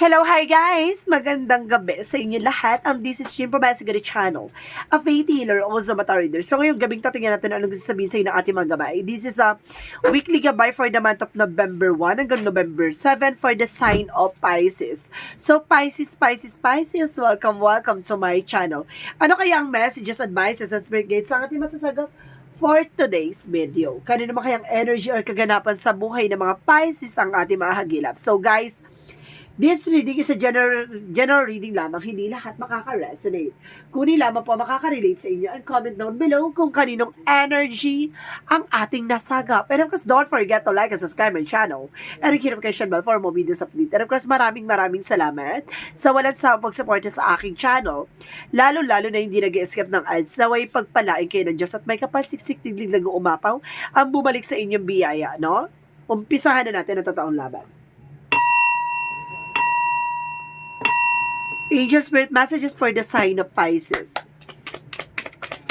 Hello, hi guys! Magandang gabi sa inyo lahat. This is Jim from Masigari Channel, a faith healer, also mata reader. So ngayong gabing to, tingnan natin anong sasabihin sa inyo ng ating mga gabay. This is a weekly gabay for the month of November 1 hanggang November 7 for the sign of Pisces. So Pisces, welcome to my channel. Ano kaya ang messages, advices, and spirit guides ang ating masasagot for today's video? Kanino naman kayang energy or kaganapan sa buhay ng mga Pisces ang ating mga hagilap? So guys, this reading is a general reading lamang, hindi lahat makaka-resonate. Kuni lamang po makaka-relate sa inyo and comment down below kung kaninong energy ang ating nasagap. And of course, don't forget to like and subscribe my channel and hit notification bell for more videos update. And of course, maraming salamat sa walang sa pagsuporta sa aking channel. Lalo na hindi nag-escape ng ads. Naway pagpalain kayo ng Diyos at may kapal-siksik tiglig nag-uumapaw ang bumalik sa inyong biyaya, no? Umpisahan na natin ang totoong laban. Angel Spirit messages for the sign of Pisces.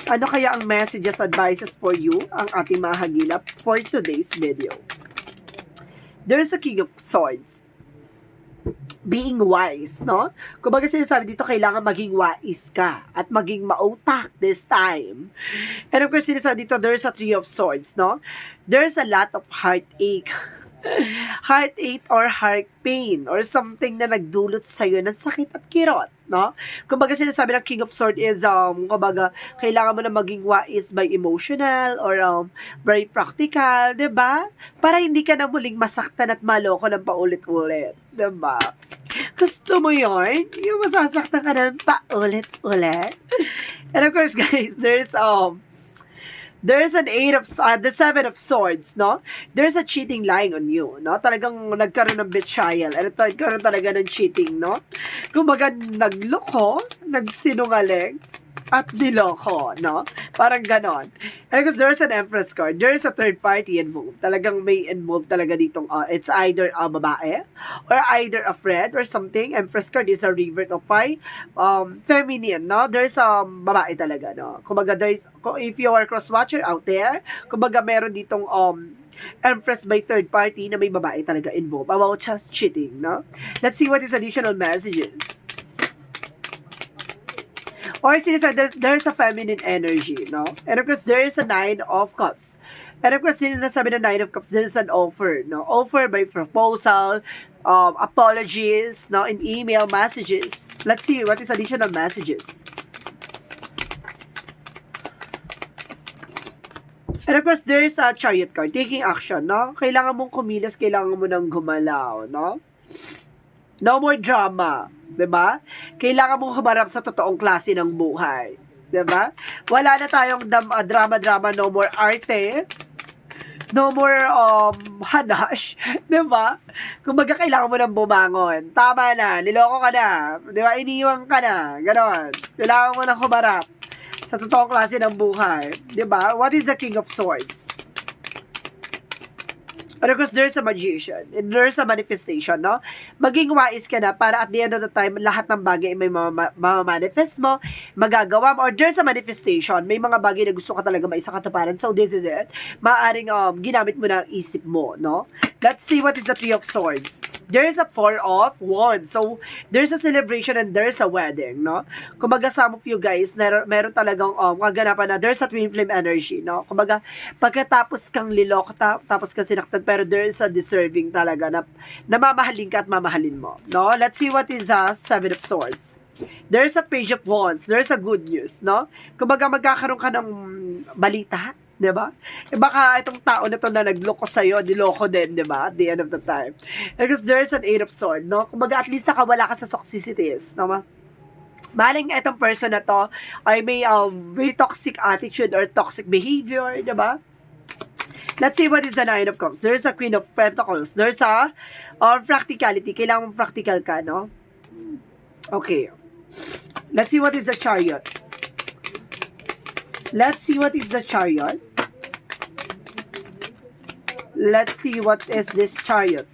Ano kaya ang messages, advices for you, ang ating mga hagilap for today's video? There is a King of Swords. Being wise, no? Kumbaga sinasabi dito, kailangan maging wise ka at maging mautak this time. And of course, sinasabi dito, there is a Three of Swords, no? There's a lot of heartache. Heartache or heart pain or something na nagdulot sa'yo ng sakit at kirot, no? Kumbaga sinasabi ng King of Swords is, kumbaga, kailangan mo na maging wise by emotional or very practical, di ba? Para hindi ka na muling masaktan at maloko ng paulit-ulit, di ba? Gusto mo yun? Yung masasaktan ka ng paulit-ulit? And of course, guys, there's an the Seven of Swords, no? There's a cheating lying on you, no? Talagang nagkaroon ng betrayal. Ano to? Nagkaroon talaga ng cheating, no? Kumbaga, nagloko, nagsinungaling, at niloko, no? Parang ganon. And because there's an Empress card, there's a third party involved. Talagang may involved talaga ditong, it's either a babae, or either a friend, or something. Empress card is a revert of fire, feminine, no? There's babae talaga, no? Kumbaga, if you are cross-watcher out there, kumbaga, meron ditong, Empress by third party na may babae talaga involved about just cheating, no? Let's see what is additional messages. Or sinasabi, there's a feminine energy, no? And of course, there is a Nine of Cups. And of course, sinasabi ng Nine of Cups, this is an offer, no? Offer by proposal, apologies, no? In email messages. Let's see what is additional messages. And of course, there is a Chariot card, taking action, no? Kailangan mong kumilos, kailangan mo nang gumalaw, no? No more drama, 'di ba? Kailangan mong humarap sa totoong klase ng buhay, 'di ba? Wala na tayong drama, no more arte. No more hanash, 'di ba? Kumbaga kailangan mo nang bumangon. Tama na, niloko ka na, 'di ba? Iniwan ka na, gano'n. Kailangan mo nang humarap sa totoong klase ng buhay, 'di ba? What is the King of Swords? But of course, there's a magician. And there's a manifestation, no? Maging wise ka na para at the end of the time, lahat ng bagay may manifest mo, magagawa mo, or there's a manifestation. May mga bagay na gusto ka talaga maisakatuparan. So, this is it. Maaring ginamit mo na ang isip mo, no? Let's see what is the Three of Swords. There is a Four of Wands. So, there's a celebration and there's a wedding, no? Kumbaga, some of you guys, meron talagang kaganapan na there's a twin flame energy, no? Kumbaga, pagkatapos kang lilok, tapos kang sinaktan, pero there is a deserving talaga na mamahalin ka at mamahalin mo, no? Let's see what is the Seven of Swords. There's a Page of Wands. There's a good news, no? Kumbaga, magkakaroon ka ng balita, di ba? Baka itong tao na to na nagloko sa'yo, niloko din, di ba? At the end of the time. Because there's an Eight of Swords, no? Kumbaga, at least nakawala ka sa toxicities, no? Maling itong person na to ay may toxic attitude or toxic behavior, di ba? Let's see what is the Nine of Cups. There's a Queen of Pentacles. There's a practicality. Kailangan mong practical ka, no? Okay. Let's see what is the Chariot. Let's see what is the Chariot. Let's see what is this Chariot.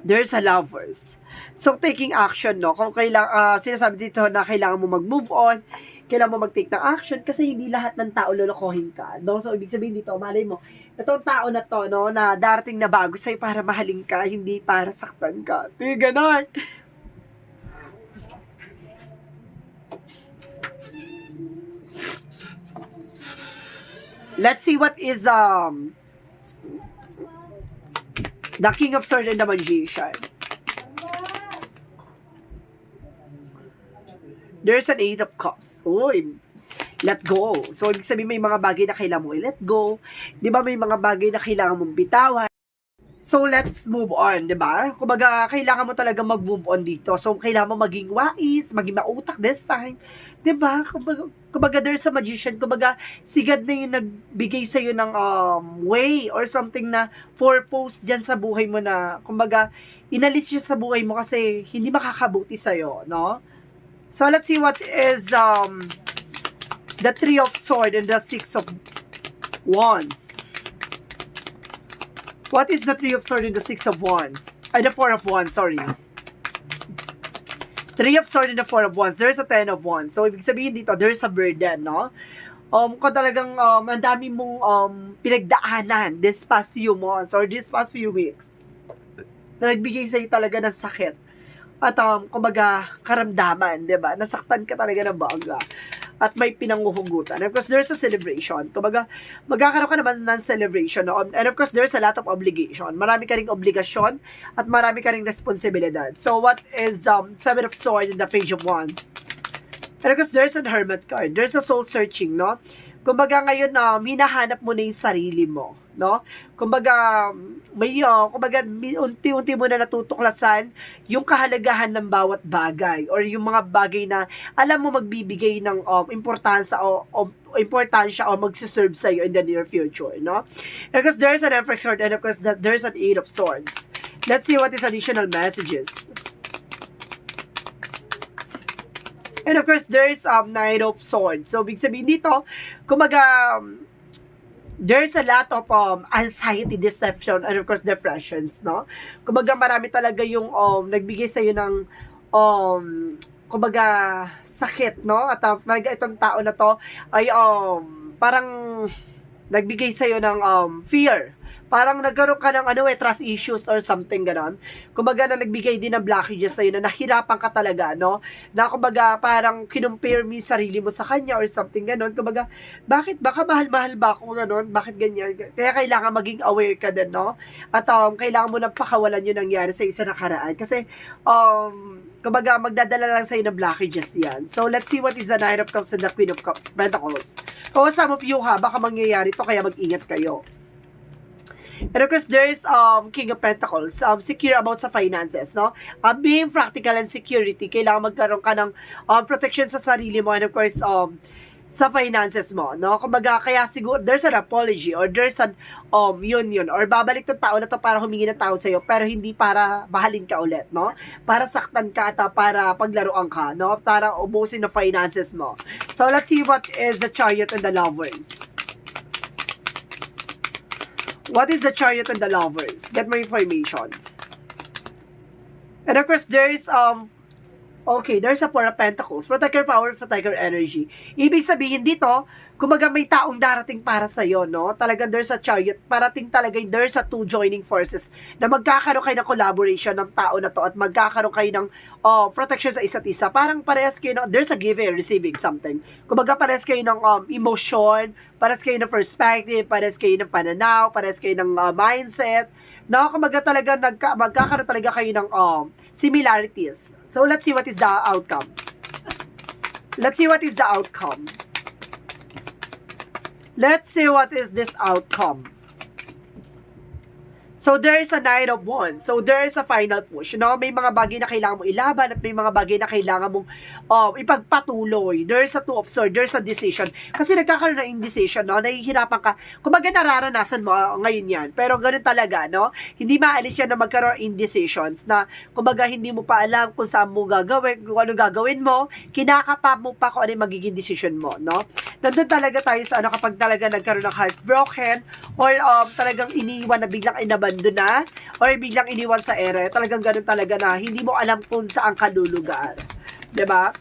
There's a Lovers. So, taking action, no? Kung sinasabi dito na kailangan mo mag-move on, kailangan mo mag-take ng action kasi hindi lahat ng tao lolokohin ka. No? So, ibig sabihin dito, malay mo, itong tao na to, no, na darating na bago sa'yo para mahalin ka, hindi para saktan ka. Tingnan ganon. Let's see what is the King of Swords and the Magician. There's an Eight of Cups. Uy, let go. So, ibig sabihin may mga bagay na kailangan mo i-let go. Di ba may mga bagay na kailangan mong bitawan? So, let's move on, di ba? Kumbaga, kailangan mo talaga mag-move on dito. So, kailangan mo maging wais, maging mautak this time. Di ba? Kumbaga, there's a magician. Kumbaga, sigad na yung nagbigay sa'yo ng way or something na purpose dyan sa buhay mo na, kumbaga, inalis siya sa buhay mo kasi hindi makakabuti sa'yo, no? So, let's see what is the Three of Swords and the Six of Wands. What is the Three of Swords and the Six of Wands? Ay, the Four of Wands, sorry. Three of Swords and the Four of Wands. There's a Ten of Wands. So, ibig sabihin dito, there's a burden, no? Kung talagang ang dami mong pinagdaanan this past few months or this past few weeks, na nagbigay sa'yo talaga ng sakit. At kumbaga, karamdaman, di ba? Nasaktan ka talaga ng bangga. At may pinanguhugutan. And of course, there's a celebration. Kumbaga, magkakaroon ka naman ng celebration. No? And of course, there's a lot of obligation. Marami ka ring obligasyon at marami ka ring responsibilidad. So, what is Seven of Swords and the Page of Wands? And of course, there's a Hermit card. There's a soul searching, no? Kumbaga ngayon, hinahanap mo na yung sarili mo, no? Kumbaga, kumbaga, unti-unti mo na natutuklasan yung kahalagahan ng bawat bagay or yung mga bagay na alam mo magbibigay ng importansya o magsiserve sa'yo in the near future, no? And of course, there's an Empress card and of course, there's an Eight of Swords. Let's see what is additional messages. And of course, there's Knight of Swords. So, big sabihin dito, kumbaga, there's a lot of anxiety, deception, and of course, depressions, no? Kumbaga, marami talaga yung nagbigay sa'yo ng, kumbaga, sakit, no? At talaga itong tao na to ay parang nagbigay sa'yo ng fear. Parang nagkaroon ka ng trust issues or something ganon. Kumbaga na nagbigay din ng blockages sa'yo na nahirapan ka talaga, no? Na kumbaga parang kinumpare mo yung sarili mo sa kanya or something ganon. Kumbaga, bakit? Baka mahal-mahal ba ako ganon? Bakit ganyan? Kaya kailangan maging aware ka din, no? At kailangan mo nang pakawalan yung nangyari sa isa nakaraan. Kasi, kumbaga, magdadala lang sa'yo ng blockages yan. So, let's see what is the Knight of Cups and the Queen of Pentacles. Kung some of you baka mangyayari to kaya mag-ingat kayo. And of course, there is King of Pentacles, secure about sa finances, no? Being practical and security, kailangan magkaroon ka ng protection sa sarili mo and of course, sa finances mo, no? Kumbaga, kaya siguro, there's an apology or there's an union or babalik ng tao na to para humingi ng tao sa'yo pero hindi para mahalin ka ulit, no? Para saktan ka at para paglaruan ka, no? Para ubusin ng finances mo. So, let's see what is the Chariot and the Lovers. What is the Chariot and the Lovers? Get more information. And of course, there is there's a Four of Pentacles. Protect your power, protect your energy. Ibig sabihin dito, kumbaga may taong darating para sa'yo, no? Talagang there's a Chariot. Parating talaga, there's a two joining forces na magkakaroon kayo ng collaboration ng tao na to at magkakaroon kayo ng protection sa isa't isa. Parang parehas kayo ng, there's a giving and receiving something. Kumbaga parehas kayo ng emotion, parehas kayo ng perspective, parehas kayo ng pananaw, parehas kayo ng mindset. No, kumbaga talaga magkakaroon talaga kayo ng similarities. So, let's see what is the outcome. Let's see what is the outcome. Let's see what is this outcome. So, there is a Knight of Wands. So, there is a final push. No? May mga bagay na kailangan mo ilaban at may mga bagay na kailangan mong ipagpatuloy. There is a Two of Swords. There is a decision. Kasi nagkakaroon ng indecision, no? Nahihirapan ka. Kumbaga nararanasan mo ngayon yan. Pero ganun talaga, no? Hindi maalis yan na magkaroon ng indecisions na kumbaga hindi mo pa alam kung saan mo gagawin, kung ano gagawin mo, kinakapa mo pa kung ano yung magiging decision mo, no? Nandun talaga tayo sa kapag talaga nagkaroon ng heartbroken or talagang iniwan na biglang inabandon na or biglang iniwan sa ere, talagang ganun talaga na hindi mo alam kung saan ka lulugar. 'Di ba?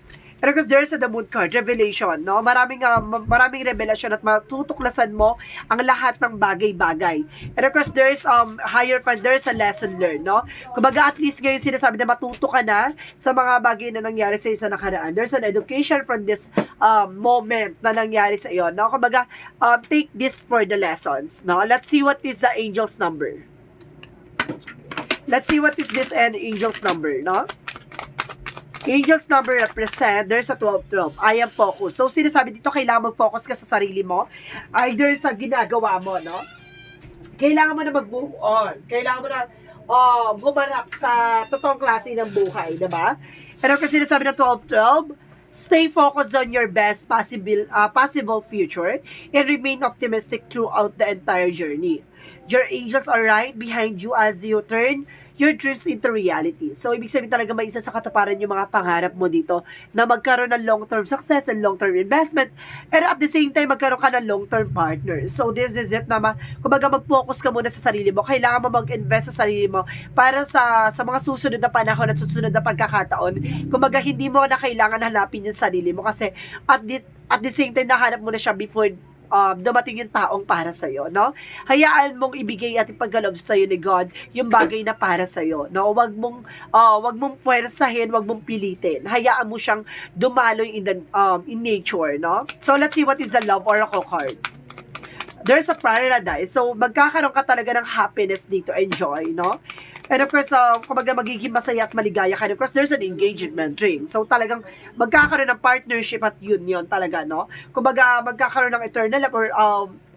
And of course, there's the moon card, revelation, no? Maraming revelasyon at matutuklasan mo ang lahat ng bagay-bagay. And of course, there's there's a lesson learned, no? Kumbaga, at least ngayon sinasabi na matuto ka na sa mga bagay na nangyari sa iyo sa nakaraan. There's an education from this moment na nangyari sa iyo, no? Kumbaga, take this for the lessons, no? Let's see what is the angel's number. Let's see what is this angel's number, no? Angel's number represent, there's a 12-12. I am focused. So, sinasabi dito, kailangan mag-focus ka sa sarili mo. Either sa ginagawa mo, no? Kailangan mo na mag-move on. Kailangan mo na gumanap sa totoong klase ng buhay, diba? Pero kasi sinasabi ng 12-12, stay focused on your best possible future and remain optimistic throughout the entire journey. Your angels are right behind you as you turn your dreams into reality. So, ibig sabihin talaga may isa sa katuparan yung mga pangarap mo dito na magkaroon ng long-term success and long-term investment and at the same time, magkaroon ka ng long-term partner. So, this is it na kumbaga mag-focus ka muna sa sarili mo. Kailangan mo mag-invest sa sarili mo para sa mga susunod na panahon at susunod na pagkakataon. Kumbaga, hindi mo na kailangan hanapin yung sarili mo kasi at the same time, nahanap mo na siya before dumating yung taong para sa'yo, no? Hayaan mong ibigay at ipagkaloob sa'yo ni God yung bagay na para sa'yo, no? Wag mong puwersahin, wag mong pilitin. Hayaan mo siyang dumaloy in nature, no? So, let's see what is the love oracle card. There's a paradise. So, magkakaroon ka talaga ng happiness dito, enjoy, no? And of course, kumbaga magiging masaya at maligaya ka. And of course, there's an engagement ring. So, talagang magkakaroon ng partnership at union talaga, no? Kumbaga, magkakaroon ng eternal love or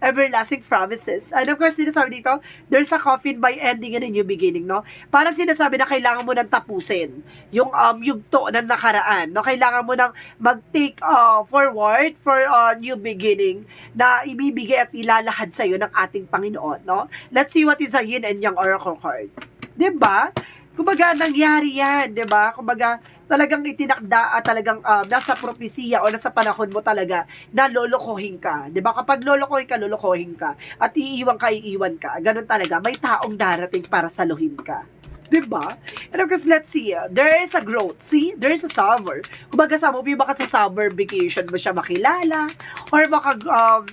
everlasting promises. And of course, sinasabi dito, there's a coffin by ending and a new beginning, no? Parang sinasabi na kailangan mo nang tapusin yung yugto ng nakaraan, no? Kailangan mo nang mag-take forward for a new beginning na ibibigay at ilalahad sa'yo ng ating Panginoon, no? Let's see what is a yin and yang oracle card. 'Di ba? Kumbaga nangyari 'yan, 'di ba? Kumbaga talagang itinakda at talagang nasa propesiya o nasa panahon mo talaga na lolokohin ka. 'Di ba? Kapag lolokohin ka at iiwan ka. Ganun talaga. May taong darating para saluhin ka. 'Di ba? And of course, let's see. There is a growth. See? There is a summer. Kumbaga sa movie, baka sa summer vacation mo siya makilala or baka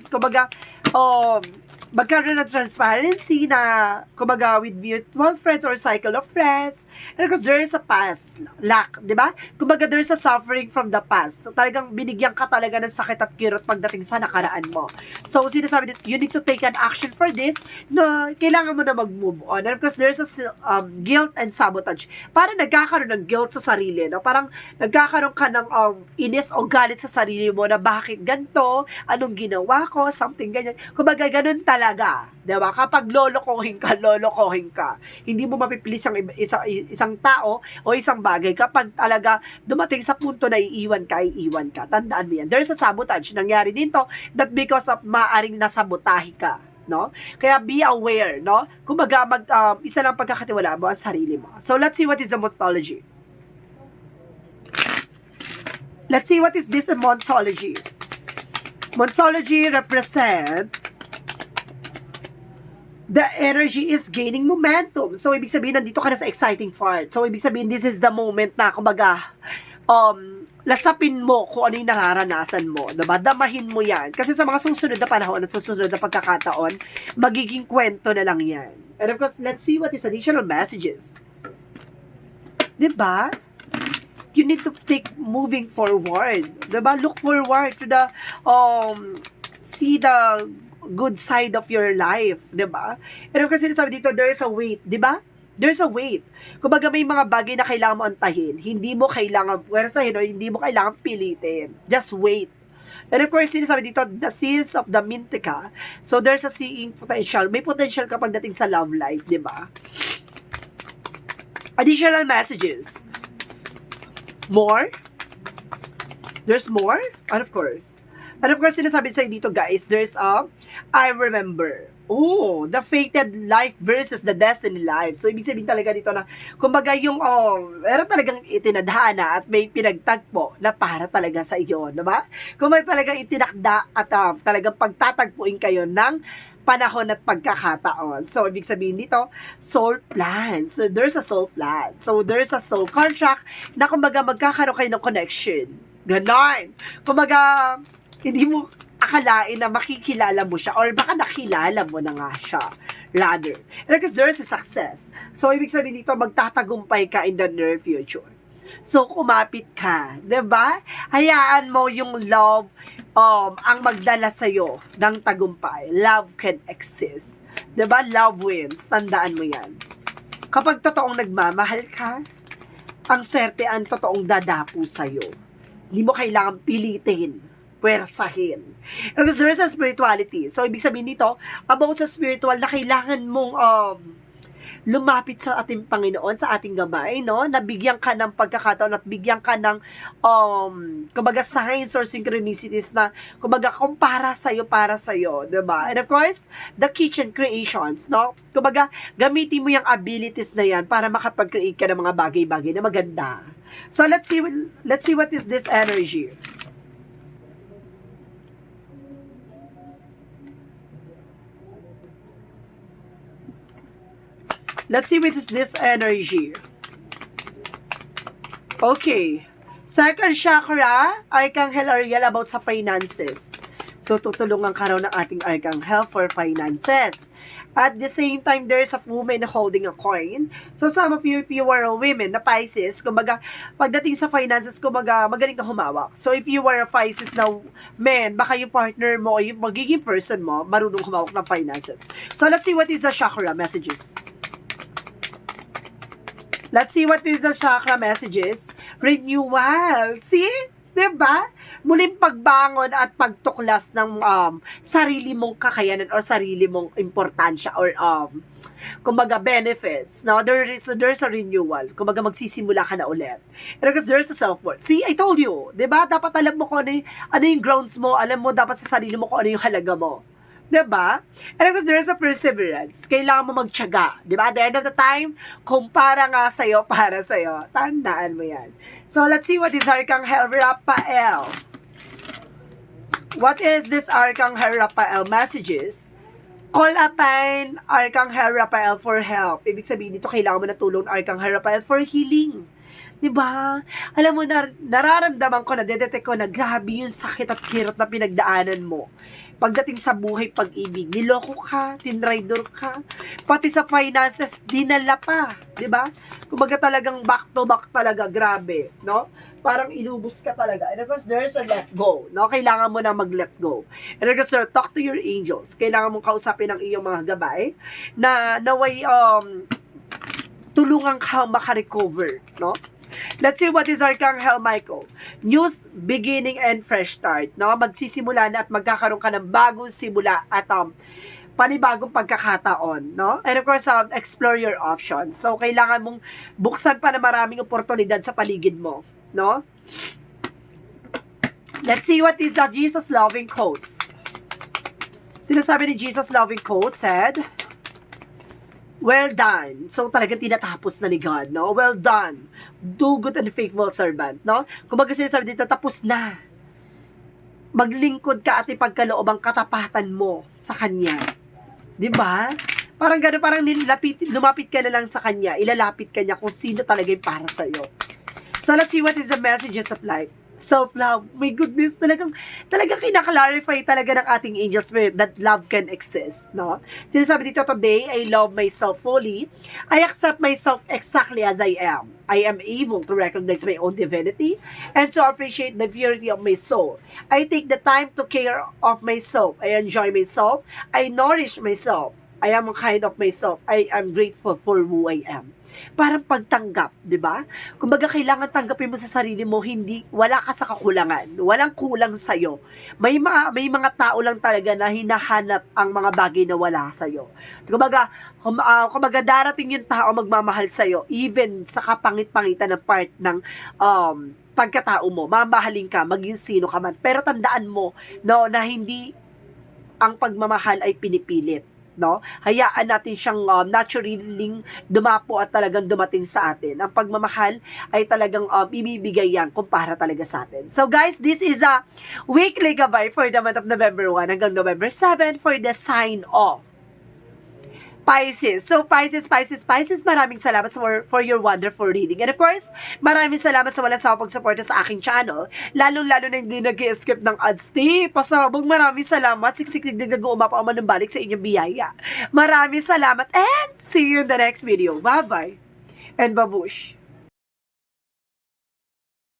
kumbaga magkaroon ng transparency na, kumbaga, with mutual friends or cycle of friends. And because there is a past lack, di ba? Kumbaga, there is a suffering from the past. Talagang binigyan ka talaga ng sakit at kirot pagdating sa nakaraan mo. So, sinasabi dito, you need to take an action for this na kailangan mo na mag-move on. And of course, there is a guilt and sabotage. Parang nagkakaroon ng guilt sa sarili, no? Parang nagkakaroon ka ng inis o galit sa sarili mo na bakit ganito, anong ginawa ko, something ganyan. Kumbaga, ganun talaga. Diba? Kapag lolokohin ka. Hindi mo mapipilis ang isang tao o isang bagay kapag talaga dumating sa punto na iiwan ka. Tandaan mo yan. There's a sabotage. Nangyari dito that because of maaring nasabotahe ka. No? Kaya be aware, no? Kumbaga, isa lang pagkakatiwala mo ang sarili mo. So, let's see what is the mythology. Let's see what is this mythology. Mythology represent the energy is gaining momentum. So, ibig sabihin, nandito ka na sa exciting part. So, ibig sabihin, this is the moment na, kumbaga, lasapin mo kung ano yung nararanasan mo. Diba? Damahin mo yan. Kasi sa mga susunod na panahon at susunod na pagkakataon, magiging kwento na lang yan. And of course, let's see what is additional messages. Diba? You need to take moving forward. Diba? Look forward to the, see the good side of your life, 'di ba? Pero kasi sinasabi dito, there is a wait, 'di ba? There's a wait. Kumbaga may mga bagay na kailangan mo antahin. Hindi mo kailangan puwersahin o hindi mo kailangan pilitin. Just wait. And of course, sinasabi dito, the seas of the Mintica. So there's a seeing potential. May potential ka pagdating sa love life, 'di ba? Additional messages. More? There's more? And of course, sinasabi sa'yo dito, guys, there's I remember. Oh, the fated life versus the destiny life. So, ibig sabihin talaga dito na, kumbaga yung, meron talagang itinadhana at may pinagtagpo na para talaga sa iyo, diba? Kumbaga talagang itinakda at talagang pagtatagpuin kayo ng panahon at pagkakataon. So, ibig sabihin dito, soul plan. So, there's a soul plan. So, there's a soul contract na kumbaga magkakaroon kayo ng connection. Ganon. Kumaga, hindi mo akalain na makikilala mo siya or baka nakilala mo na nga siya. Rather. Because there's a success. So, ibig sabihin dito, magtatagumpay ka in the near future. So, kumapit ka. 'Di ba? Hayaan mo yung love ang magdala sa'yo ng tagumpay. Love can exist. 'Di ba? Love wins. Tandaan mo yan. Kapag totoong nagmamahal ka, ang swerte ang totoong dadapo sa'yo. Hindi mo kailangan pilitin, puwersahin. Because there is a spirituality. So, ibig sabihin dito, about sa spiritual na kailangan mong lumapit sa ating Panginoon, sa ating gabay, no? Nabigyan ka ng pagkakataon at bigyan ka ng, kumbaga, signs or synchronicities na, kumbaga, para sa'yo, diba? And of course, the kitchen creations, no? Kumbaga, gamitin mo yung abilities na yan para makapag-create ka ng mga bagay-bagay na maganda. So, let's see what is this energy. Let's see what is this energy. Okay. Second chakra, Archangel Ariel about sa finances. So, tutulungan ka raw ng ating Archangel for finances. At the same time, there's a woman holding a coin. So, some of you, if you are a women na Pisces, kumbaga, pagdating sa finances, kumbaga, magaling ka humawak. So, if you are a Pisces na man, baka yung partner mo, yung magiging person mo, marunong humawak ng finances. So, let's see what is the chakra messages. Let's see what is the chakra messages. Renewal. See? Diba? Muling pagbangon at pagtuklas ng sarili mong kakayanan or sarili mong importansya or kumbaga benefits. No? There's a renewal. Kumbaga magsisimula ka na ulit. And because there's a self-worth. See, I told you. Diba? Dapat alam mo kung ano yung grounds mo. Alam mo dapat sa sarili mo kung ano yung halaga mo. Diba? And because there's a perseverance, kailangan mo magtiyaga. Diba? At the end of the time, kung para nga sa'yo, para sa'yo. Tandaan mo yan. So, let's see what is Archangel Raphael. What is this Archangel Raphael messages? Call upon Archangel Raphael for help. Ibig sabihin dito, kailangan mo na tulong Archangel Raphael for healing. Diba? Alam mo, nararamdaman ko, nadedetect ko na grabe yung sakit at kirot na pinagdaanan mo. Pagdating sa buhay, pag-ibig, niloko ka, tinraidor ka, pati sa finances, dinala pa, di ba? Kumbaga talagang back to back talaga, grabe, no? Parang inubos ka talaga. And of course, there's a let go, no? Kailangan mo na mag-let go. And of course, talk to your angels. Kailangan mong kausapin ang iyong mga gabay na naway tulungan ka makarecover, no? Let's see what is Archangel Michael. New beginning and fresh start. No? Magsisimula na at magkakaroon ka ng bagong simula at panibagong pagkakataon. No? And of course, explore your options. So, kailangan mong buksan pa na maraming oportunidad sa paligid mo. No? Let's see what is the Jesus loving quotes. Sinasabi ni Jesus loving quote said, well done. So, talagang tinatapos na ni God, no? Well done. Do good and faithful servant, no? Kung sinasabi dito, tapos na. Maglingkod ka at ipagkaloob ang katapatan mo sa Kanya. Diba? Parang gano'n, parang lumapit ka na lang sa Kanya, ilalapit ka niya kung sino talaga yung para sa'yo. So, let's see what is the messages of life. Self-love. My goodness, talagang kinaklarify talaga ng ating angel spirit that love can exist, no? Sinasabi dito, today, I love myself fully. I accept myself exactly as I am. I am able to recognize my own divinity and to appreciate the purity of my soul. I take the time to care of myself. I enjoy myself. I nourish myself. I am kind of myself. I am grateful for who I am. Parang pagtanggap, di ba? Kumbaga, kailangan tanggapin mo sa sarili mo, wala ka sa kakulangan, walang kulang sa'yo. May mga tao lang talaga na hinahanap ang mga bagay na wala sa'yo. Kumbaga, darating yung tao magmamahal sa'yo, even sa kapangit-pangitan ng part ng pagkatao mo, mamahalin ka, maging sino ka man. Pero tandaan mo, no, na hindi ang pagmamahal ay pinipilit. No? Hayaan natin siyang naturally dumapo at talagang dumating sa atin. Ang pagmamahal ay talagang ibibigay yan kumpara talaga sa atin. So guys, this is a weekly gabay for the month of November 1 hanggang November 7 for the sign of Pisces. So, Pisces, maraming salamat for your wonderful reading. And of course, maraming salamat sa walang sawang pagsuporta sa aking channel. Lalo-lalo na hindi nag-skip ng ads. Pasabog, maraming salamat. Siksik na nag-uumapa o manumbalik sa inyong biyaya. Maraming salamat and see you in the next video. Bye-bye. And babush.